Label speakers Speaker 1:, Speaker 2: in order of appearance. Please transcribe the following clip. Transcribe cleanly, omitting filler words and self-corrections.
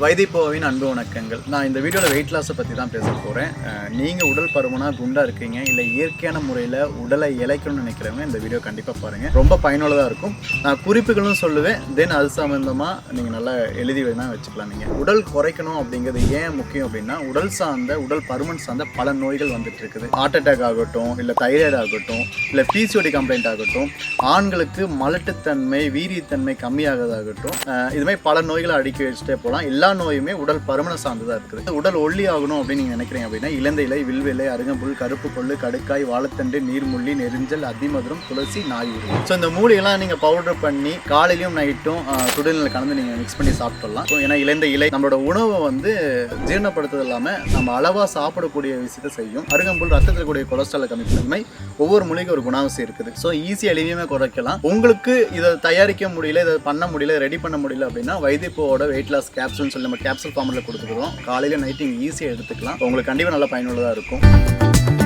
Speaker 1: வைத்தியப்போவின் அன்பு வணக்கங்கள். நான் இந்த வீடியோவில் வெயிட் லாஸை பற்றி தான் பேச போகிறேன். நீங்கள் உடல் பருமனாக குண்டாக இருக்கீங்க, இல்லை இயற்கையான முறையில் உடலை இழைக்கணும்னு நினைக்கிறவங்க இந்த வீடியோ கண்டிப்பாக பாருங்கள். ரொம்ப பயனுள்ளதாக இருக்கும். நான் குறிப்புகளும் சொல்லுவேன். தென் அது சம்மந்தமாக நீங்கள் நல்லா எழுதி வேணால் வச்சுக்கலாம். நீங்கள் உடல் குறைக்கணும் அப்படிங்கிறது ஏன் முக்கியம் அப்படின்னா, உடல் பருமன் சார்ந்த பல நோய்கள் வந்துட்டு இருக்குது. ஹார்ட் அட்டாக் ஆகட்டும், இல்லை தைராய்டு ஆகட்டும், இல்லை பிசிஓடி கம்ப்ளைண்ட் ஆகட்டும், ஆண்களுக்கு மலட்டுத்தன்மை வீரியத்தன்மை கம்மியாகதாகட்டும், இது மாதிரி பல நோய்களை அடுக்கி வச்சுட்டே போகலாம். எல்லா நோயுமே உடல் பருமனை சார்ந்ததாக இருக்குது. உடல் ஒல்லி ஆகணும் அப்படின்னு நீங்கள் நினைக்கிறீங்க அப்படின்னா, இலந்த இலை, வில்விலை, அருகம்புல், கருப்பு கொள்ளு, கடுக்காய், வாழைத்தண்டு, நீர்முள்ளி, நெரிஞ்சல், அதிமதுரம், துளசி, நாயுரு. ஸோ இந்த மூலிகைலாம் நீங்கள் பவுடர் பண்ணி காலையிலும் நைட்டும் சுடுநீரில் கலந்து நீங்கள் மிக்ஸ் பண்ணி சாப்பிடலாம். ஏன்னா இலந்த இலை நம்மளோட உணவை ஜீரணப்படுத்துறது இல்லாமல் நம்ம அளவாக சாப்பிடக்கூடிய விஷயத்தை செய்யும். அருகம்புல் ரத்தத்தில் கூடிய கொலஸ்ட்ராலை கம்மி பண்ணி ஒவ்வொரு மூலிகை ஒரு குணாவசியம் இருக்குது. ஸோ ஈஸியாக எளிமையாக குறைக்கலாம். உங்களுக்கு இதை தயாரிக்க முடியல, இதை பண்ண முடியல, ரெடி பண்ண முடியல அப்படின்னா வைத்தியப்போவோட வெயிட் லாஸ் கேப்சூல் சொல்லி நம்ம கேப்சூல் ஃபார்மில் கொடுத்துக்கிறோம். காலையில் நைட்டு ஈஸியாக எடுத்துக்கலாம். உங்களுக்கு கண்டிப்பாக நல்லா பயனுள்ளதாக இருக்கும்.